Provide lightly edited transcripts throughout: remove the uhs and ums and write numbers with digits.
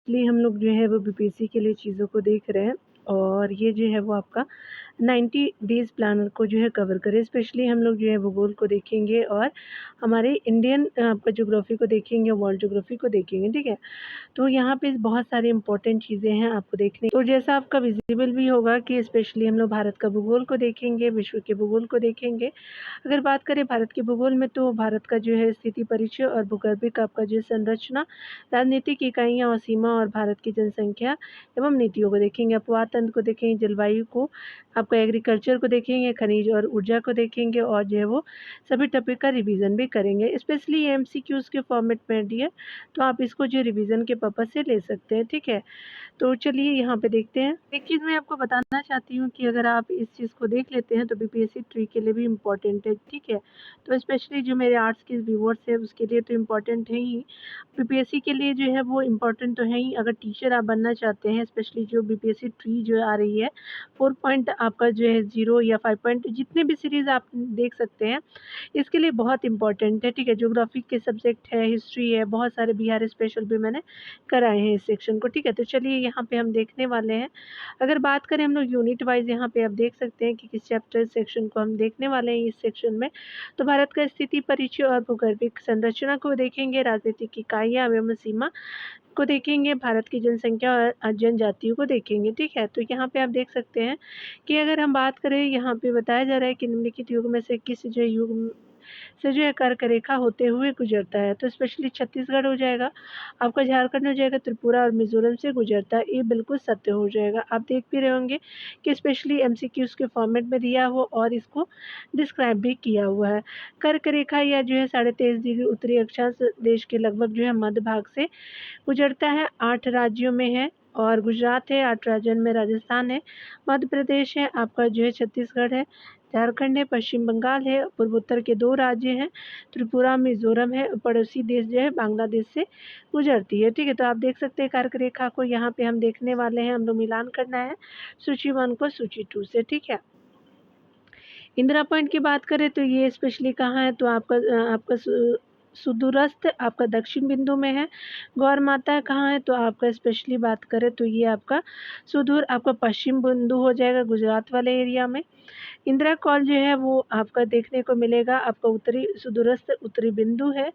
Specially हम लोग जो है वो बीपीएससी के लिए चीज़ों को देख रहे हैं और ये जो है वो आपका 90 डेज़ प्लानर को जो है कवर करें। स्पेशली हम लोग जो है भूगोल को देखेंगे और हमारे इंडियन आपका ज्योग्राफी को देखेंगे, वर्ल्ड ज्योग्राफी को देखेंगे, ठीक है? तो यहाँ पे बहुत सारी इम्पोर्टेंट चीज़ें हैं आपको देखने, तो जैसा आपका विजिबल भी होगा कि स्पेशली हम लोग भारत का भूगोल को देखेंगे, विश्व के भूगोल को देखेंगे। अगर बात करें भारत के भूगोल में तो भारत का जो है स्थिति परिचय और भूगर्भिक आपका जो है संरचना, राजनीतिक इकाइयाँ और सीमा और भारत की जनसंख्या एवं नीतियों को देखेंगे, अपवाद तंत्र को देखेंगे, जलवायु को, आपका एग्रीकल्चर को देखेंगे, खनिज और ऊर्जा को देखेंगे और जो है वो सभी टॉपिक का रिवीजन भी करेंगे। स्पेशली एमसीक्यूज़ के फॉर्मेट में दिया, तो आप इसको जो रिवीजन के पर्पज़ से ले सकते हैं, ठीक है? तो चलिए यहाँ पे देखते हैं। एक चीज़ मैं आपको बताना चाहती हूँ कि अगर आप इस चीज़ को देख लेते हैं तो बीपीएससी ट्री के लिए भी इम्पोर्टेंट है, ठीक है? तो स्पेशली जो मेरे आर्ट्स के व्यूअर्स हैं उसके लिए तो इम्पोर्टेंट है ही। बीपीएससी के लिए जो है वो इम्पोर्टेंट तो है ही। अगर टीचर आप बनना चाहते हैं, स्पेशली जो बीपीएससी ट्री जो आ रही है 4 पॉइंट आपका जो है 0 या 5 पॉइंट जितने भी सीरीज़ आप देख सकते हैं, इसके लिए बहुत इम्पोर्टेंट है, ठीक है? ज्योग्राफी के सब्जेक्ट है, हिस्ट्री है, बहुत सारे बिहार स्पेशल भी मैंने कराए हैं इस सेक्शन को, ठीक है? तो चलिए यहाँ पे हम देखने वाले हैं। अगर बात करें हम लोग यूनिट वाइज़, यहाँ पे आप देख सकते हैं कि किस चैप्टर सेक्शन को हम देखने वाले हैं इस सेक्शन में। तो भारत का स्थिति परिचय और भूगर्भिक संरचना को देखेंगे, राजनीतिक इकाइयाँ एवं सीमा को देखेंगे, भारत की जनसंख्या और जनजातियों को देखेंगे, ठीक है? तो यहाँ पे आप देख सकते हैं कि अगर हम बात करें, यहाँ पे बताया जा रहा है कि निम्नलिखित युग में से किस जो युग से जो है कर्क रेखा होते हुए गुजरता है, तो स्पेशली छत्तीसगढ़ हो जाएगा, आपका झारखंड हो जाएगा, त्रिपुरा और मिज़ोरम से गुजरता है। ये बिल्कुल सत्य हो जाएगा। आप देख भी रहे होंगे कि स्पेशली एमसीक्यूज़ के फॉर्मेट में दिया हुआ और इसको डिस्क्राइब भी किया हुआ है। कर्क रेखा या जो है 23.5 डिग्री उत्तरी अक्षांश देश के लगभग जो है मध्य भाग से गुजरता है, 8 राज्यों में है और गुजरात है, 8 राज्यों में राजस्थान है, मध्य प्रदेश है, आपका जो है छत्तीसगढ़ है, झारखंड है, पश्चिम बंगाल है, पूर्वोत्तर के 2 राज्य हैं, त्रिपुरा, मिज़ोरम है, पड़ोसी देश जो है बांग्लादेश से गुजरती है, ठीक है? तो आप देख सकते हैं कर्क रेखा को, यहाँ पे हम देखने वाले हैं, हम लोग मिलान करना है सूची 1 को सूची 2 से, ठीक है? इंदिरा पॉइंट की बात करें तो ये स्पेशली कहाँ है, तो आपका सुदूरस्थ आपका दक्षिण बिंदु में है। गौर माता कहाँ है, तो आपका स्पेशली बात करें तो ये आपका सुदूर आपका पश्चिम बिंदु हो जाएगा, गुजरात वाले एरिया में। इंदिरा कॉल जो है वो आपका देखने को मिलेगा, आपका उत्तरी सुदूरस्थ उत्तरी बिंदु है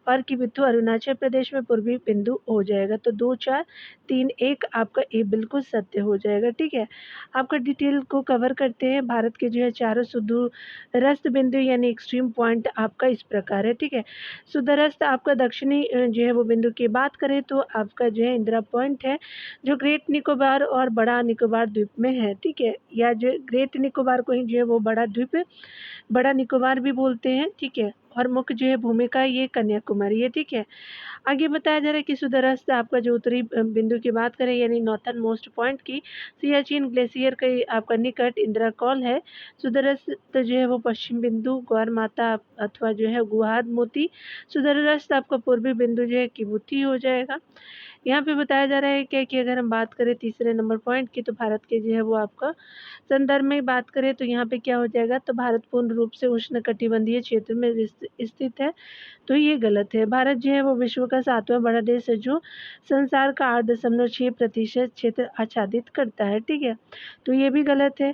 और किबिथु अरुणाचल प्रदेश में पूर्वी बिंदु हो जाएगा। तो 2, 4, 3, 1 आपका ये बिल्कुल सत्य हो जाएगा, ठीक है? आपका डिटेल को कवर करते हैं। भारत के जो है चारों सुदूरस्थ बिंदु यानी एक्सट्रीम पॉइंट आपका इस प्रकार है, ठीक है? सुदूरस्थ आपका दक्षिणी जो है वो बिंदु की बात करें तो आपका जो है इंदिरा पॉइंट है, जो ग्रेट निकोबार और बड़ा निकोबार द्वीप में है, ठीक है? या जो ग्रेट निकोबार को ही जो है वो बड़ा द्वीप, बड़ा निकोबार भी बोलते हैं, ठीक है? और मुख्य जो है भूमिका ये कन्याकुमारी है, ठीक है? आगे बताया जा रहा है कि सुदूरस्थ आपका जो उत्तरी बिंदु की बात करें यानी नॉर्थर्न मोस्ट पॉइंट की, सियाचिन ग्लेशियर के आपका निकट इंदिरा कॉल है। सुदूरस्थ जो है वो पश्चिम बिंदु गौर माता अथवा जो है गुहाद मोती। सुदूरस्थ आपका पूर्वी बिंदु जो है किबुती हो जाएगा। यहाँ पे बताया जा रहा है क्या कि अगर हम बात करें तीसरे नंबर पॉइंट की, तो भारत के जो है वो आपका संदर्भ में बात करें तो यहाँ पे क्या हो जाएगा, तो भारत पूर्ण रूप से उष्णकटिबंधीय क्षेत्र में स्थित है, तो ये गलत है। भारत जो है वो विश्व का 7वां बड़ा देश है जो संसार का 8.6% क्षेत्र आच्छादित करता है, ठीक है? तो ये भी गलत है।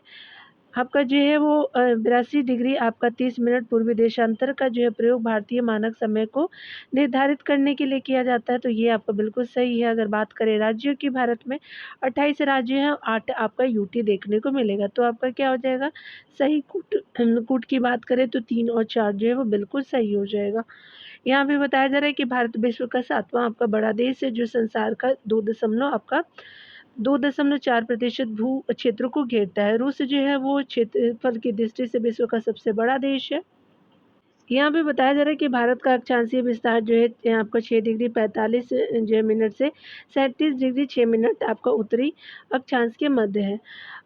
आपका जो है वो 82 डिग्री आपका 30 मिनट पूर्वी देशांतर का जो है प्रयोग भारतीय मानक समय को निर्धारित करने के लिए किया जाता है, तो ये आपका बिल्कुल सही है। अगर बात करें राज्यों की, भारत में 28 राज्य हैं, 8 आपका यूटी देखने को मिलेगा, तो आपका क्या हो जाएगा सही। कूट की बात करें तो 3 और 4 जो है वो बिल्कुल सही हो जाएगा। यहाँ पे बताया जा रहा है कि भारत विश्व का 7वां आपका बड़ा देश है जो संसार का 2.4% भू क्षेत्र को घेरता है। रूस जो है वो क्षेत्रफल की दृष्टि से विश्व का सबसे बड़ा देश है। यहाँ पे बताया जा रहा है कि भारत का अक्षांशीय विस्तार जो है आपका 6 डिग्री 45 जो है मिनट से 37 डिग्री 6 मिनट आपका उत्तरी अक्षांश के मध्य है।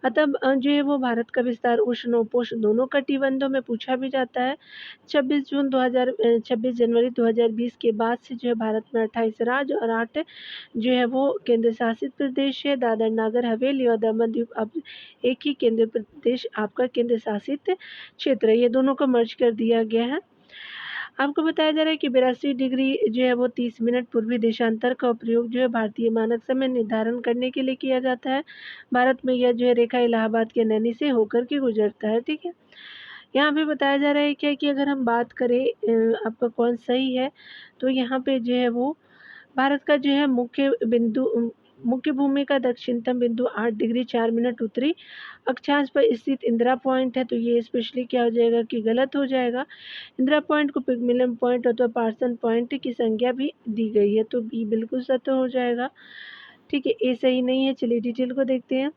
अतः जो है वो भारत का विस्तार उष्ण उपोष्ण दोनों कटिबंधों में पूछा भी जाता है। 26 जनवरी 2020 के बाद से जो है भारत में 28 राज्य और 8 जो है वो केंद्र शासित प्रदेश है। दादर नागर हवेली और दमन द्वीप अब एक ही केंद्र प्रदेश आपका केंद्र शासित क्षेत्र है। ये दोनों को मर्ज कर दिया गया है। आपको बताया जा रहा है कि 82 डिग्री जो है वो 30 मिनट पूर्वी देशांतर का प्रयोग जो है भारतीय मानक समय निर्धारण करने के लिए किया जाता है। भारत में यह जो है रेखा इलाहाबाद के नैनी से होकर के गुजरता है, ठीक है। यहाँ पे बताया जा रहा है क्या कि अगर हम बात करें आपका कौन सही है, तो यहाँ पे जो है वो भारत का जो है मुख्य भूमि का दक्षिणतम बिंदु 8 डिग्री 4 मिनट उत्तरी अक्षांश पर स्थित इंदिरा पॉइंट है, तो ये स्पेशली क्या हो जाएगा कि गलत हो जाएगा। इंदिरा पॉइंट को पिग्मिलियन पॉइंट अथवा पार्सन पॉइंट की संज्ञा भी दी गई है, तो बी बिल्कुल सत्य हो जाएगा, ठीक है। ए सही नहीं है। चलिए डिटेल को देखते हैं।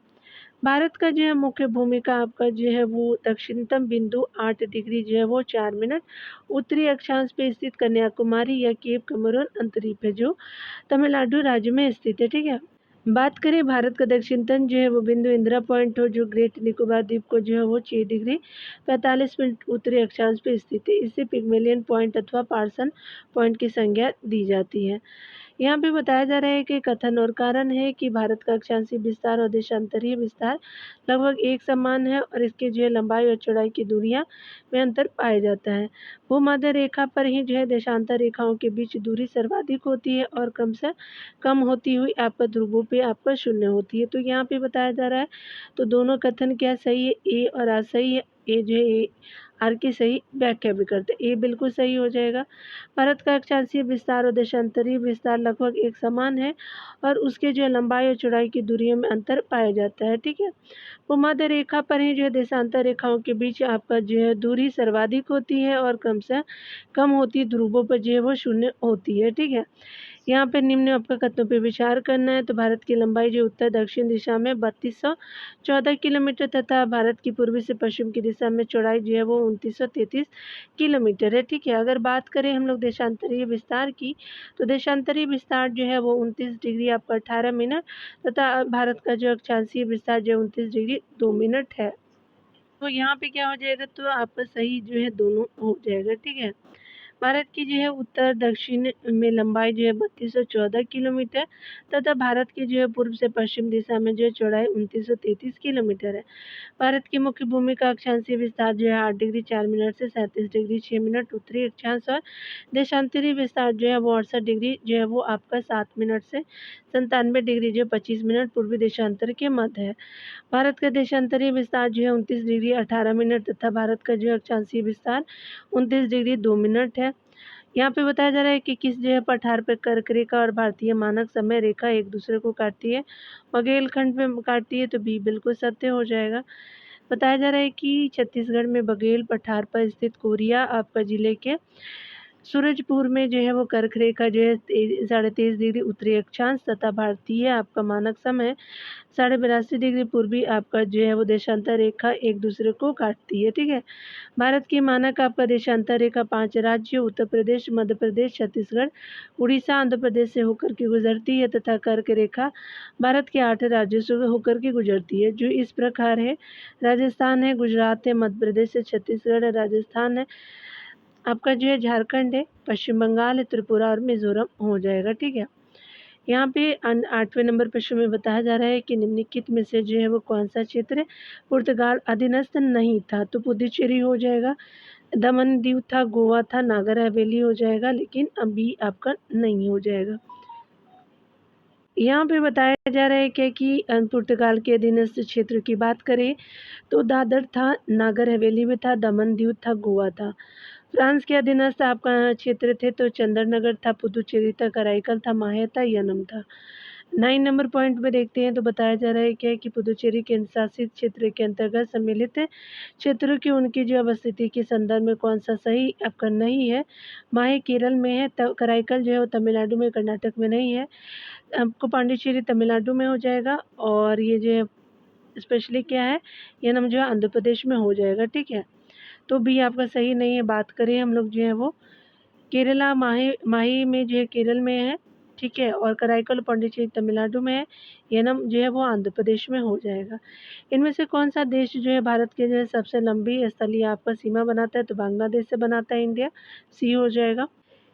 भारत का जो है मुख्य भूमिका आपका जो है वो दक्षिणतम बिंदु 8 डिग्री जो है वो 4 मिनट उत्तरी अक्षांश पे स्थित कन्याकुमारी या केप कमरून अंतरीप है, जो तमिलनाडु राज्य में स्थित है, ठीक है। बात करें भारत का दक्षिणतम जो है वो बिंदु इंदिरा पॉइंट हो, जो ग्रेट निकोबार द्वीप को जो है वो 6 डिग्री 45 मिनट उत्तरी अक्षांश पे स्थित है। इसे पिग्मेलियन पॉइंट अथवा पार्सन पॉइंट की संज्ञा दी जाती है। यहाँ पे बताया जा रहा है कि कथन और कारण है कि भारत का अक्षांशीय विस्तार और देशांतरीय विस्तार लगभग एक समान है और इसके जो है लंबाई और चौड़ाई की दूरियां में अंतर पाया जाता है। भूमध्य रेखा पर ही जो है देशांतर रेखाओं के बीच दूरी सर्वाधिक होती है और कम से कम होती हुई आपका ध्रुवों पे आपका शून्य होती है। तो यहाँ पे बताया जा रहा है, तो दोनों कथन क्या सही है, ए और आ सही है। ए जो है आर की सही व्याख्या भी करते हैं, ए बिल्कुल सही हो जाएगा। भारत का अक्षांशीय विस्तार और देशांतरीय विस्तार लगभग एक समान है और उसके जो है लंबाई और चौड़ाई की दूरियों में अंतर पाया जाता है, ठीक है। भूमध्य रेखा पर ही जो है देशांतर रेखाओं के बीच आपका जो है दूरी सर्वाधिक होती है और कम से कम होती है, ध्रुवों पर जो है वो शून्य होती है, ठीक है। यहाँ पे निम्न आपका कथनों पे विचार करना है। तो भारत की लंबाई जो उत्तर दक्षिण दिशा में 3214 किलोमीटर तथा भारत की पूर्वी से पश्चिम की दिशा में चौड़ाई जो है वो 2933 किलोमीटर है, ठीक है। अगर बात करें हम लोग देशांतरीय विस्तार की, तो देशांतरीय विस्तार जो है वो 29 डिग्री आपका 18 मिनट तथा भारत का जो अक्षांशीय विस्तार जो 29 डिग्री 2 मिनट है। तो यहाँ पे क्या हो जाएगा, तो आपका सही जो है दोनों हो जाएगा, ठीक है। भारत की जो है उत्तर दक्षिण में लंबाई जो है 3214 किलोमीटर तथा भारत की जो है पूर्व से पश्चिम दिशा में जो है चौड़ाई 2933 किलोमीटर है। भारत की मुख्य भूमि का अक्षांशीय विस्तार जो है 8 डिग्री 4 मिनट से 37 डिग्री 6 मिनट उत्तरी अक्षांश और देशांतरीय विस्तार जो है वो 68 डिग्री जो है वो आपका 7 मिनट से 97 डिग्री जो 25 मिनट पूर्वी देशांतर के मध्य है। भारत का देशांतरीय विस्तार जो है 29 डिग्री 18 मिनट तथा भारत का जो है अक्षांशीय विस्तार 29 डिग्री 2 मिनट है। यहाँ पे बताया जा रहा है कि किस जो है पठार पे कर्क रेखा और भारतीय मानक समय रेखा एक दूसरे को काटती है, बघेलखंड में काटती है, तो बी बिल्कुल सत्य हो जाएगा। बताया जा रहा है कि छत्तीसगढ़ में बघेल पठार पर स्थित कोरिया आपका जिले के सूरजपुर में जो है वो कर्क रेखा जो है 23.5 डिग्री उत्तरी अक्षांश तथा भारतीय आपका मानक समय 82.5 डिग्री पूर्वी आपका जो है वो देशांतर रेखा एक दूसरे को काटती है, ठीक है। भारत की मानक आपका देशांतर रेखा 5 राज्य उत्तर प्रदेश, मध्य प्रदेश, छत्तीसगढ़, उड़ीसा, आंध्र प्रदेश से होकर के गुजरती है तथा कर्क रेखा भारत के 8 राज्यों से होकर के गुजरती है, जो इस प्रकार है। राजस्थान है, गुजरात है, मध्य प्रदेश है, छत्तीसगढ़ है, राजस्थान है, आपका जो है झारखंड है, पश्चिम बंगाल है, त्रिपुरा और मिजोरम हो जाएगा, ठीक है। यहाँ पे 8वें नंबर प्रश्न में बताया जा रहा है कि निम्नलिखित में से जो है वो कौन सा क्षेत्र पुर्तगाल अधीनस्थ नहीं था, तो पुदुचेरी हो जाएगा, दमन दीव था, गोवा था, नागर हवेली हो जाएगा, लेकिन अभी आपका नहीं हो जाएगा। यहाँ पे बताया जा रहा है क्या कि पुर्तगाल के अधीनस्थ क्षेत्र की बात करें तो दादर था, नागर हवेली में था, दमन दीव था, गोवा था। फ्रांस के अधीनस्थ आपका क्षेत्र थे तो चंद्रनगर था, पुदुचेरी था, कराईकल था, माहे था, यनम था। 9 नंबर पॉइंट में देखते हैं तो बताया जा रहा है क्या कि पुदुचेरी केंद्र शासित क्षेत्र के अंतर्गत सम्मिलित है क्षेत्रों की उनकी जो अवस्थिति के संदर्भ में कौन सा सही आपका नहीं है। माहे केरल में है, कराईकल जो है वो तमिलनाडु में, कर्नाटक में नहीं है। आपको पांडिचेरी तमिलनाडु में हो जाएगा और ये जो है स्पेशली क्या है, यनम जो है आंध्र प्रदेश में हो जाएगा, ठीक है। तो बी आपका सही नहीं है। बात करें हम लोग जो है वो केरला माही में जो है केरल में है, ठीक है, और कराईकल पांडिचेरी तमिलनाडु में है, यनम जो है वो आंध्र प्रदेश में हो जाएगा। इनमें से कौन सा देश जो है भारत के जो है सबसे लंबी स्थलीय आपका सीमा बनाता है, तो बांग्लादेश से बनाता है इंडिया, सी हो जाएगा।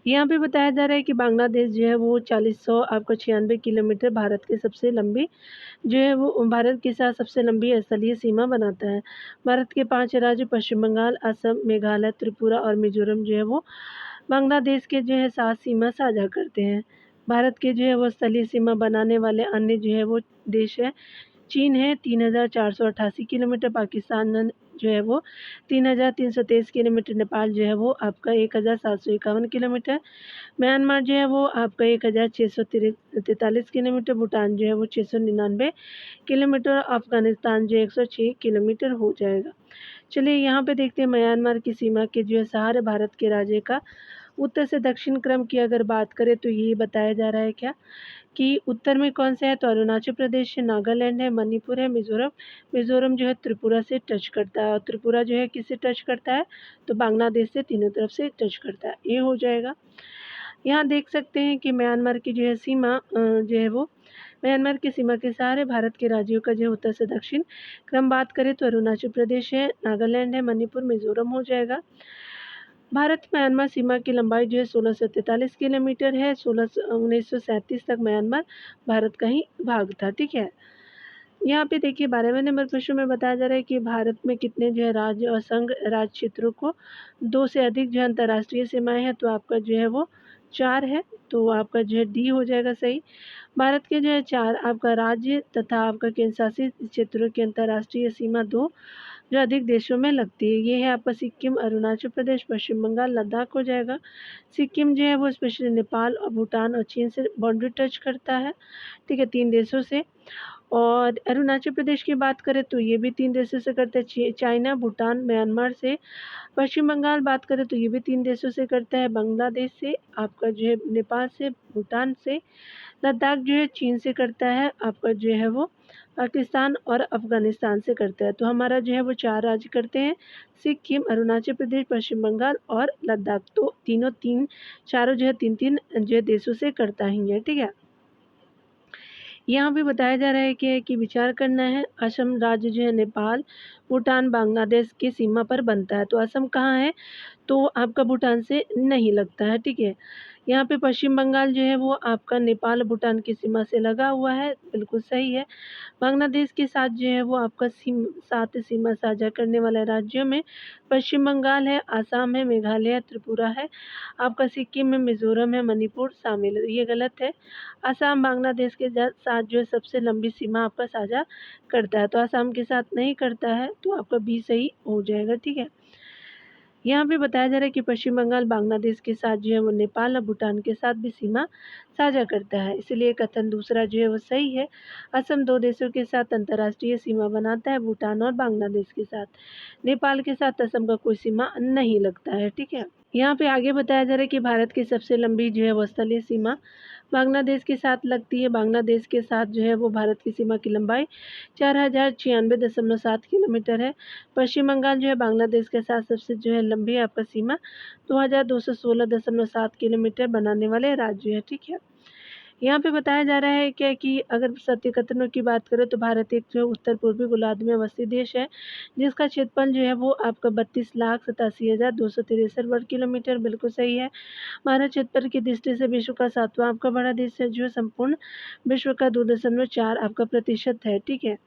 यहाँ पे बताया जा रहा है कि बांग्लादेश जो है वो 4000 आपका 96 किलोमीटर भारत की सबसे लंबी जो है वो भारत के साथ सबसे लंबी स्थलीय सीमा बनाता है। भारत के 5 राज्य पश्चिम बंगाल, असम, मेघालय, त्रिपुरा और मिजोरम जो है वो बांग्लादेश के जो है साथ सीमा साझा करते हैं। भारत के जो है वो स्थलीय सीमा बनाने वाले अन्य जो है वो देश है, चीन है 3,488 किलोमीटर, पाकिस्तान जो है वो 3,323 किलोमीटर, नेपाल जो है वो आपका 1,751 किलोमीटर, म्यांमार जो है वो आपका 1,643 किलोमीटर, भूटान जो है वो 699 किलोमीटर, अफगानिस्तान जो 106 किलोमीटर हो जाएगा। चलिए यहाँ पे देखते हैं म्यांमार की सीमा के जो है सहारे भारत के राज्य का उत्तर से दक्षिण क्रम की अगर बात करें तो ये बताया जा रहा है क्या कि उत्तर में कौन सा है, तो अरुणाचल प्रदेश है, नागालैंड है, मणिपुर है, मिजोरम। मिजोरम जो है त्रिपुरा से टच करता है, और त्रिपुरा जो है किससे टच करता है, तो बांग्लादेश से तीनों तरफ से टच करता है, ये हो जाएगा। यहाँ देख सकते हैं कि म्यांमार की जो है सीमा जो है वो म्यांमार की सीमा के सहारे भारत के राज्यों का जो है उत्तर से दक्षिण क्रम बात करें तो अरुणाचल प्रदेश है, नागालैंड है, मणिपुर, मिजोरम हो जाएगा। भारत म्यांमार सीमा की लंबाई जो है 1643 किलोमीटर है। 1937 तक म्यांमार भारत का ही भाग था, ठीक है। यहाँ पे देखिए 12वें नंबर प्रश्न में बताया जा रहा है कि भारत में कितने जो है राज्य और संघ राज्य क्षेत्रों को 2 से अधिक जो है अंतर्राष्ट्रीय सीमाएं हैं, तो आपका जो है वो 4 है, तो आपका जो है डी हो जाएगा सही। भारत के जो है 4 आपका राज्य तथा आपका केंद्र शासित क्षेत्रों की अंतर्राष्ट्रीय सीमा 2 जो अधिक देशों में लगती है, ये है आपका सिक्किम, अरुणाचल प्रदेश, पश्चिम बंगाल, लद्दाख हो जाएगा। सिक्किम जो है वो स्पेशली नेपाल और भूटान और चीन से बाउंड्री टच करता है, ठीक है, 3 देशों से। और अरुणाचल प्रदेश की बात करें तो ये भी 3 देशों से करता है, चाइना, भूटान, म्यांमार से। पश्चिम बंगाल बात करें तो ये भी 3 देशों से करता है, बांग्लादेश से, आपका जो है नेपाल से, भूटान से। लद्दाख जो है चीन से करता है, आपका जो है वो पाकिस्तान और अफगानिस्तान से करता है। तो हमारा जो है वो 4 राज्य करते हैं, सिक्किम, अरुणाचल प्रदेश, पश्चिम बंगाल और लद्दाख। तो चारों जो है 3-3 जो है देशों से करता ही है, ठीक है। यहाँ पे बताया जा रहा है कि विचार करना है, असम राज्य जो है नेपाल, भूटान, बांग्लादेश की सीमा पर बनता है। तो असम कहाँ है, तो आपका भूटान से नहीं लगता है, ठीक है। यहाँ पे पश्चिम बंगाल जो है वो आपका नेपाल भूटान की सीमा से लगा हुआ है, बिल्कुल सही है। बांग्लादेश के साथ जो है वो आपका साथ सीमा साझा करने वाले राज्यों में पश्चिम बंगाल है, आसाम है, मेघालय है, त्रिपुरा है, आपका सिक्किम है, मिजोरम है, मणिपुर शामिल है, ये गलत है। आसाम बांग्लादेश के साथ जो है सबसे लंबी सीमा आपका साझा करता है, तो आसाम के साथ नहीं करता है, तो आपका बी सही हो जाएगा, ठीक है। यहाँ पे बताया जा रहा है कि पश्चिम बंगाल बांग्लादेश के साथ जो है वो नेपाल और भूटान के साथ भी सीमा साझा करता है, इसलिए कथन दूसरा जो है वो सही है। असम 2 देशों के साथ अंतर्राष्ट्रीय सीमा बनाता है, भूटान और बांग्लादेश के साथ। नेपाल के साथ असम का कोई सीमा नहीं लगता है, ठीक है। यहाँ पे आगे बताया जा रहा है कि भारत की सबसे लंबी जो है वो स्थलीय सीमा बांग्लादेश के साथ लगती है। बांग्लादेश के साथ जो है वो भारत की सीमा की लंबाई 4096.7 किलोमीटर है। पश्चिम बंगाल जो है बांग्लादेश के साथ सबसे जो है लंबी आपका सीमा 2216.7 किलोमीटर बनाने वाले राज्य है, ठीक है। यहाँ पे बताया जा रहा है क्या कि अगर सत्य कथनों की बात करें तो भारत एक जो उत्तर पूर्वी गोलार्ध में अवस्थित देश है, जिसका क्षेत्रफल जो है वो आपका 32,87,263 वर्ग किलोमीटर, बिल्कुल सही है। भारत क्षेत्रफल की दृष्टि से विश्व का 7वां आपका बड़ा देश है, जो संपूर्ण विश्व का 2.4 आपका प्रतिशत है, ठीक है।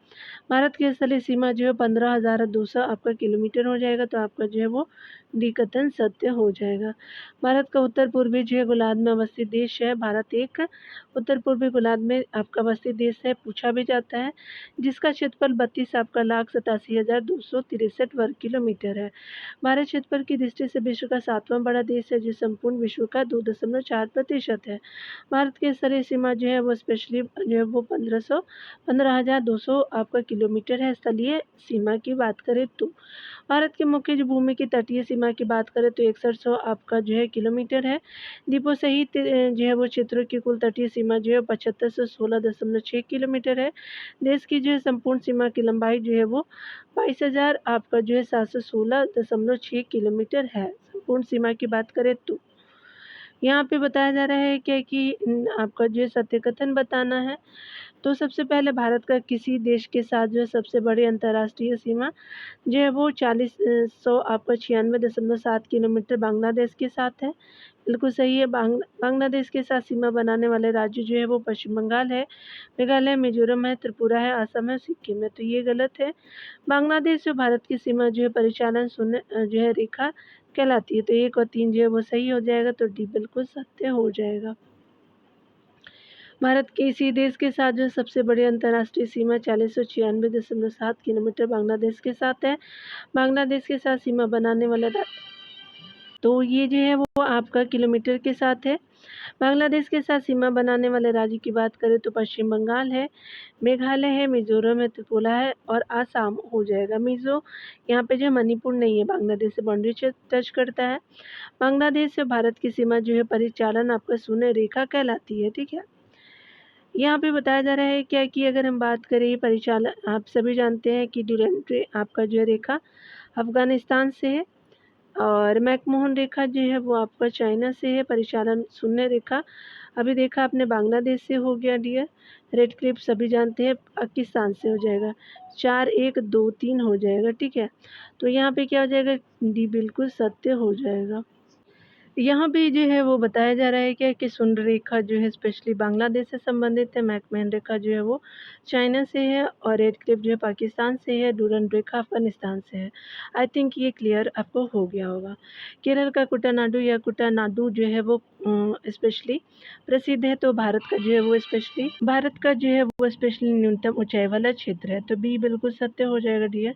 भारत की स्थलीय सीमा जो है 15,200 आपका किलोमीटर हो जाएगा, तो आपका जो है वो डी कथन सत्य हो जाएगा। भारत का उत्तर पूर्वी जो है गोलार्ध में अवस्थित देश है। भारत एक उत्तर पूर्वी गोलार्ध में आपका अवस्थित देश है, पूछा भी जाता है, जिसका क्षेत्रफल 32 आपका लाख 87,263 वर्ग किलोमीटर है। भारत क्षेत्रफल की दृष्टि से विश्व का 7वां बड़ा देश है, जो संपूर्ण विश्व का 2.4% है। भारत की स्थलीय सीमा जो है वो स्पेशली जो है वो 15,200 आपका किलोमीटर है, स्थलीय सीमा की बात करें तो। भारत के मुख्य जो भूमि की तटीय सीमा की बात करें तो 6100 आपका जो है किलोमीटर है। द्वीपों सहित जो है वो क्षेत्रों की कुल तटीय सीमा जो है 7516.6 किलोमीटर है। देश की जो है संपूर्ण सीमा की लंबाई जो है वो 22,000 आपका जो है 716.6 किलोमीटर है, संपूर्ण सीमा की बात करें तो। यहाँ पे बताया जा रहा है क्या कि आपका जो है सत्य कथन बताना है। तो सबसे पहले भारत का किसी देश के साथ जो है सबसे बड़ी अंतर्राष्ट्रीय सीमा जो है वो 96,96 किलोमीटर बांग्लादेश के साथ है। बिल्कुल सही है। बांग्लादेश के साथ सीमा बनाने वाले राज्य जो है वो पश्चिम बंगाल है, मेघालय, मिजोरम है, त्रिपुरा है, असम है, सिक्किम है। तो ये गलत है। बांग्लादेश और भारत की सीमा जो है परिचालन शून्य जो है रेखा कहलाती है। तो 1 और 3 जो है वो सही हो जाएगा। तो डी बिल्कुल सत्य हो जाएगा। भारत के इसी देश के साथ जो सबसे बड़ी अंतर्राष्ट्रीय सीमा 4096.7 किलोमीटर बांग्लादेश के साथ है। बांग्लादेश के साथ सीमा बनाने वाला तो ये जो है वो आपका किलोमीटर के साथ है। बांग्लादेश के साथ सीमा बनाने वाले राज्य की बात करें तो पश्चिम बंगाल है, मेघालय है, मिजोरम है, त्रिपुरा है और आसाम हो जाएगा। यहाँ पे जो मणिपुर नहीं है, बांग्लादेश से बाउंड्री टच करता है। बांग्लादेश से भारत की सीमा जो है परिचालन आपका शून्य रेखा कहलाती है। ठीक है। यहाँ पे बताया जा रहा है क्या कि अगर हम बात करें परिचालन, आप सभी जानते हैं कि ड्यूरेंट आपका जो है रेखा अफगानिस्तान से है और मैकमोहन रेखा जो है वो आपका चाइना से है। परिचालन शून्य रेखा अभी देखा आपने बांग्लादेश से हो गया डियर। रेड क्लिप सभी जानते हैं पाकिस्तान से हो जाएगा। 4 1 2 3 हो जाएगा। ठीक है। तो यहाँ पे क्या हो जाएगा, डी बिल्कुल सत्य हो जाएगा। यहाँ पे जो है वो बताया जा रहा है क्या कि शून्य रेखा जो है स्पेशली बांग्लादेश से संबंधित है, मैकमोहन रेखा जो है वो चाइना से है और रेड क्लिफ जो है पाकिस्तान से है, डूरंड रेखा अफगानिस्तान से है। आई थिंक ये क्लियर आपको हो गया होगा। केरल का कुटानाडु या कुटानाडु जो है वो स्पेशली प्रसिद्ध है। तो भारत का जो है वो स्पेशली न्यूनतम ऊंचाई वाला क्षेत्र है। तो बी बिल्कुल सत्य हो जाएगा डियर।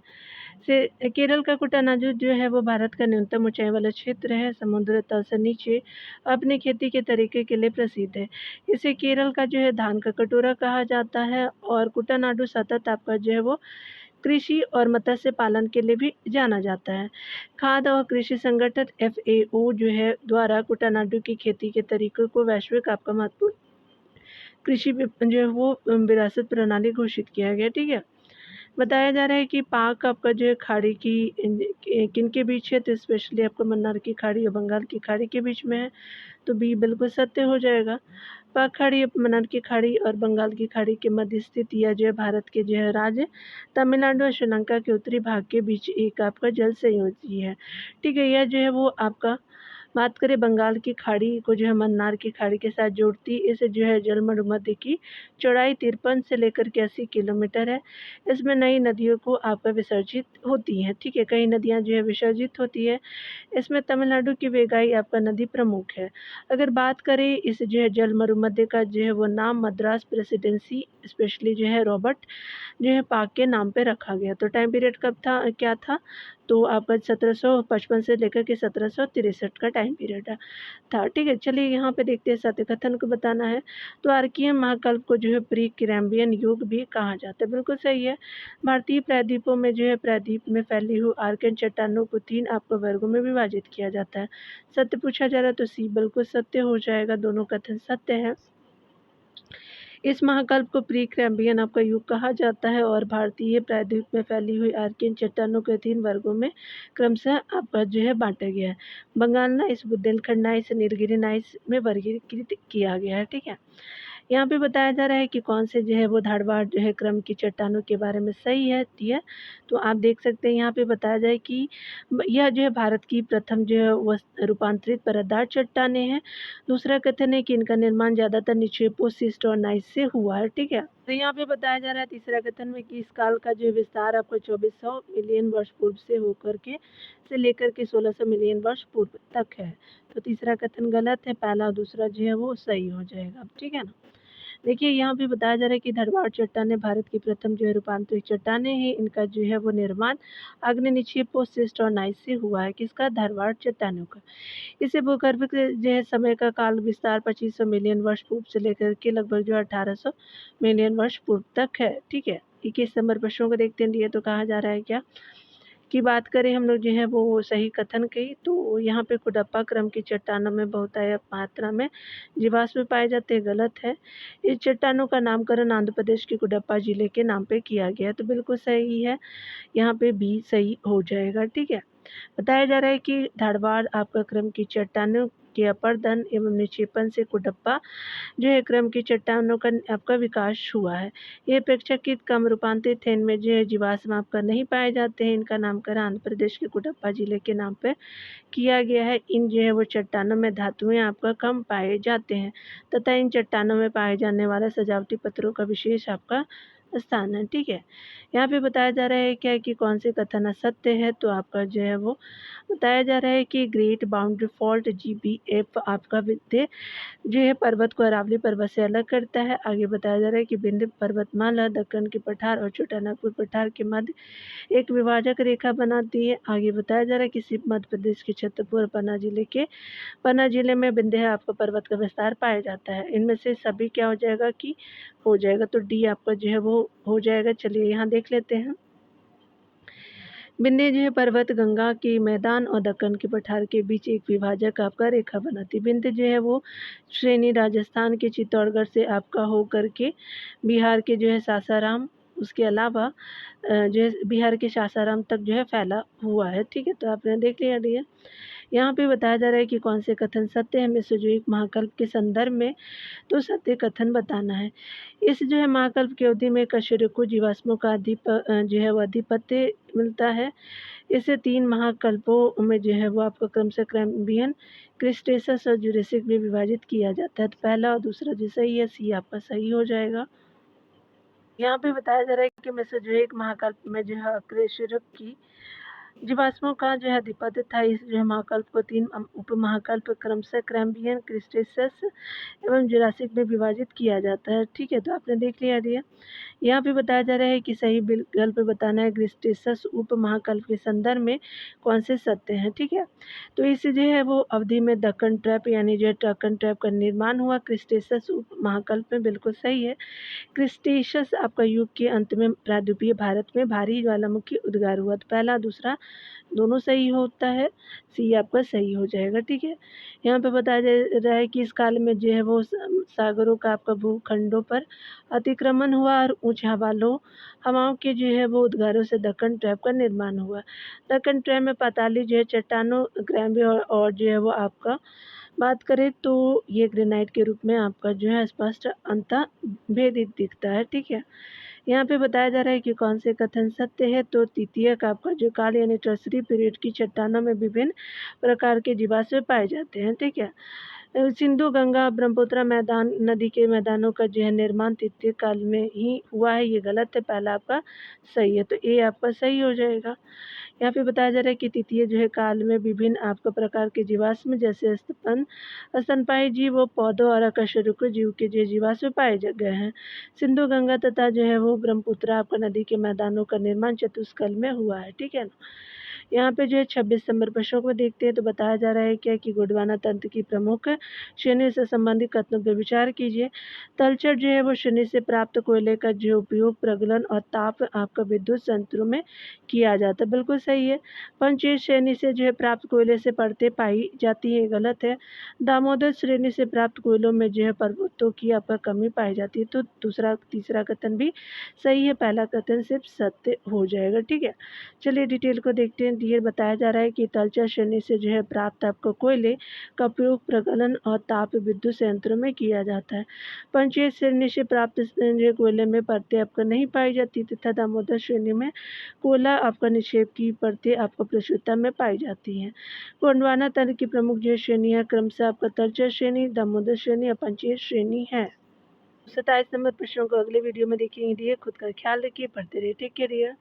से केरल का कुटानाडु जो है वो भारत का न्यूनतम ऊंचाई वाला क्षेत्र है। समुद्र तल से नीचे अपनी खेती के तरीके के लिए प्रसिद्ध है। इसे केरल का जो है धान का कटोरा कहा जाता है और कुटानाडु सतत आपका जो है वो कृषि और मत्स्य पालन के लिए भी जाना जाता है। खाद्य और कृषि संगठन FAO जो है द्वारा कुटानाडु की खेती के तरीकों को वैश्विक आपका महत्वपूर्ण कृषि जो है वो विरासत प्रणाली घोषित किया गया। ठीक है। बताया जा रहा है कि पाक आपका जो है खाड़ी की किन के बीच है, तो स्पेशली आपका मन्नार की खाड़ी और बंगाल की खाड़ी के बीच में है। तो बी बिल्कुल सत्य हो जाएगा। पाक खाड़ी, मन्नार की खाड़ी और बंगाल की खाड़ी के मध्य स्थित यह जो है भारत के जो है राज्य तमिलनाडु और श्रीलंका के उत्तरी भाग के बीच एक आपका जल संयोजी है। ठीक है। यह जो है वो आपका बात करें बंगाल की खाड़ी को जो है मन्नार की खाड़ी के साथ जोड़ती है। इस जो है जलमंडल की चौड़ाई 53 से लेकर के 80 किलोमीटर है। इसमें नई नदियों को आपका विसर्जित होती हैं। ठीक है। कई नदियां जो है विसर्जित होती है। इसमें तमिलनाडु की वेगाई आपका नदी प्रमुख है। अगर बात करें इस जो है जल मरुमध्य का जो है वो नाम मद्रास प्रेसिडेंसी स्पेशली जो है रॉबर्ट जो है पाक के नाम पे रखा गया। तो टाइम पीरियड कब था, क्या था, तो आपका 1755 से लेकर के 1763 का टाइम पीरियड था। ठीक है। चलिए यहाँ पे देखते हैं सत्य कथन को बताना है। तो आर्कियन महाकल्प को जो है प्री कैम्ब्रियन युग भी कहा जाता है। बिल्कुल सही है। भारतीय प्रायद्वीपों में जो है प्रायद्वीप में फैली हुई आर्कियन चट्टानों को 3 आपको वर्गों में विभाजित किया जाता है। सत्य पूछा जा रहा है तो सी बिल्कुल सत्य हो जाएगा। दोनों कथन सत्य है। इस महाकल्प को प्री कैम्ब्रियन आपका युग कहा जाता है और भारतीय प्रायद्वीप में फैली हुई आर्कियन चट्टानों के 3 वर्गों में क्रमशः आपका जो है बांटा गया है। Bengal gneiss, Bundelkhand gneiss, Nilgiri gneiss में वर्गीकृत किया गया है। ठीक है। यहाँ पे बताया जा रहा है कि कौन से जो है वो धारवाड़ जो है क्रम की चट्टानों के बारे में सही है दिया। तो आप देख सकते हैं यहाँ पे बताया जाए कि यह जो है भारत की प्रथम जो है वो रूपांतरित परतदार चट्टानें हैं। दूसरा कथन है कि इनका निर्माण ज़्यादातर निक्षेपों सिस्ट और नाइस से हुआ है। ठीक है। तो यहाँ पे बताया जा रहा है तीसरा कथन में कि इस काल का जो विस्तार आपको 2400 मिलियन वर्ष पूर्व से लेकर के 1600 मिलियन वर्ष पूर्व तक है। तो तीसरा कथन गलत है। पहला और दूसरा जो है वो सही हो जाएगा। ठीक है ना। देखिए यहाँ पे बताया जा रहा है कि धारवाड़ चट्टानें भारत की प्रथम जो है रूपांतरित चट्टानें हैं। इनका जो है वो निर्माण अग्नि निक्षेपों सिस्ट और नाइस से हुआ है। किसका? धारवाड़ चट्टानों का। इसे भूगर्भ के जो है समय का काल विस्तार 2500 मिलियन वर्ष पूर्व से लेकर के लगभग जो 1800 मिलियन वर्ष पूर्व तक है। ठीक है। 21 नंबर प्रश्नों को देखते हैं। ये तो कहा जा रहा है क्या की बात करें हम लोग जो है वो सही कथन की, तो यहाँ पे कुडप्पा क्रम की चट्टानों में बहुतायत मात्रा में जीवाश्म पाए जाते हैं। गलत है। इस चट्टानों का नामकरण आंध्र प्रदेश के कुडप्पा जिले के नाम पे किया गया। तो बिल्कुल सही है। यहाँ पे भी सही हो जाएगा। ठीक है। बताया जा रहा है कि धारवाड़ आपका क्रम की चट्टानों के अपर्दन एवं निक्षेपण से कुडप्पा जो है क्रम की चट्टानों का आपका विकास हुआ है। ये अपेक्षाकृत कम रूपांतरित है, इनमें जो है जीवाश्म आपका नहीं पाए जाते हैं। इनका नामकरण आंध्र प्रदेश के कुडप्पा जिले के नाम पर किया गया है। इन जो है वो चट्टानों में धातुएं आपका कम पाए जाते हैं तथा इन चट्टानों में पाए जाने वाला सजावटी पत्थरों का विशेष आपका स्थान है। ठीक है, यहाँ पे बताया जा रहा है क्या कि कौन से कथन असत्य है, तो आपका जो है वो बताया जा रहा है कि ग्रेट बाउंड्री फॉल्ट GBF आपका विद्य जो है पर्वत को अरावली पर्वत से अलग करता है। आगे बताया जा रहा है कि विंध्य पर्वतमाला दक्कन के पठार और छोटानागपुर पठार के मध्य एक विभाजक रेखा बनाती है। आगे बताया जा रहा है कि सिर्फ मध्य प्रदेश के छतरपुर और पन्ना जिले में विंध्य आपका पर्वत का विस्तार पाया जाता है। इनमें से सभी क्या हो जाएगा कि हो जाएगा, तो डी आपका जो है वो हो जाएगा। चलिए यहाँ देख लेते हैं। विंध्य जो है पर्वत गंगा के मैदान और दक्कन के पठार के बीच एक विभाजक आपका रेखा बनाती है। विंध्य जो है वो श्रेणी राजस्थान के चित्तौड़गढ़ से आपका हो करके बिहार के जो है सासाराम, उसके अलावा जो है बिहार के सासाराम तक जो है फैला हुआ है। ठीक है, तो आपने देख लिया डियर। यहाँ पे बताया जा रहा है कि कौन से कथन सत्य है। मेसोजोइक महाकल्प के संदर्भ में तो सत्य कथन बताना है। इस जो है महाकल्प की अवधि में कशेरुकी जीवाश्मों का जो है वो आधिपत्य मिलता है। इसे 3 महाकल्पों में जो है वो आपका क्रम से कैम्ब्रियन, क्रिटेशियस और जुरासिक में विभाजित किया जाता है। तो पहला और दूसरा जो सही है, सी आपका सही हो जाएगा। यहाँ पे बताया जा रहा है कि मेसोजोइक महाकल्प में जो है कशेरुकी जीवाश्मों का जो है आधिपत्य था। इस जो है महाकल्प को 3 उपमहाकल्प क्रमशः कैम्ब्रियन, क्रिटेशियस एवं जुरासिक में विभाजित किया जाता है। ठीक है, तो आपने देख लिया डियर। यहाँ पे बताया जा रहा है कि सही विकल्प बताना है। क्रिटेशियस उप महाकल्प के संदर्भ में कौन से सत्य हैं। ठीक है, तो इस जो है वो अवधि में दक्कन ट्रैप यानी जो है टक्कन ट्रैप का निर्माण हुआ। क्रिटेशियस उप महाकल्प में बिल्कुल सही है। क्रिटेशियस आपका युग के अंत में प्रायद्वीपीय भारत में भारी ज्वालामुखी उद्गार हुआ। तो पहला दूसरा दोनों सही होता है, सी आपका सही हो जाएगा। ठीक है, यहाँ पे बताया जा रहा है कि इस काल में जो है वो सागरों का आपका भूखंडों पर अतिक्रमण हुआ और ऊंचे हवाओं के जो है वो उद्गारों से दक्कन ट्रैप का निर्माण हुआ। दक्कन ट्रैप में पाताली जो है चट्टानों ग्रैम्बी और जो है वो आपका बात करें तो ये ग्रेनाइट के रूप में आपका जो है स्पष्ट अंतः भेदित दिखता है। ठीक है, यहाँ पे बताया जा रहा है कि कौन से कथन सत्य है, तो तृतीयक आपका जो काल यानी टर्सरी पीरियड की चट्टानों में विभिन्न प्रकार के जीवाश्म पाए जाते हैं। ठीक है, सिंधु गंगा ब्रह्मपुत्र मैदान नदी के मैदानों का जो है निर्माण तृतीय काल में ही हुआ है, ये गलत है। पहला आपका सही है, तो ए आपका सही हो जाएगा। यहाँ पे बताया जा रहा है कि तृतीय जो है काल में विभिन्न आपका प्रकार के जीवाश्म जैसे स्तनपायी जीव व पौधों और अकशेरुकी जीव के जो जीवाश्म पाए गए हैं। सिंधु गंगा तथा जो है वो ब्रह्मपुत्र आपका नदी के मैदानों का निर्माण चतुष्काल में हुआ है। ठीक है ना, यहाँ पे जो है 26 नंबर प्रश्नों को देखते हैं। तो बताया जा रहा है क्या कि गोंडवाना तंत्र की प्रमुख श्रेणी से संबंधित कथनों पर विचार कीजिए। तलचर जो है वो श्रेणी से प्राप्त कोयले का जो उपयोग प्रगलन और ताप आपका विद्युत संयंत्रों में किया जाता है, बिल्कुल सही है। पंचेश श्रेणी से जो है प्राप्त कोयले से परतें पाई जाती है, गलत है। दामोदर श्रेणी से प्राप्त कोयलों में जो है पर्वतों की आपका कमी पाई जाती है, तो तीसरा कथन भी सही है। पहला कथन सिर्फ सत्य हो जाएगा। ठीक है, चलिए डिटेल को देखते हैं। ये बताया जा रहा है कि तलचर श्रेणी से जो है प्राप्त आपको कोयले का उपयोग प्रगलन और ताप विद्युत संयंत्रों में किया जाता है। पंचेश श्रेणी से प्राप्त जो कोयले में परतें आपको नहीं पाई जाती तथा दामोदर श्रेणी में कोयला आपका निक्षेप की परतें आपको प्रशुद्धता में पाई जाती हैं। गोंडवाना तंत्र की प्रमुख जो श्रेणियाँ क्रमशः आपका तलचर श्रेणी, दामोदर श्रेणी और पंचेश श्रेणी है। 27 नंबर प्रश्नों को अगले वीडियो में देखेंगे। खुद का ख्याल रखिए, पढ़ते रहिए। Take care.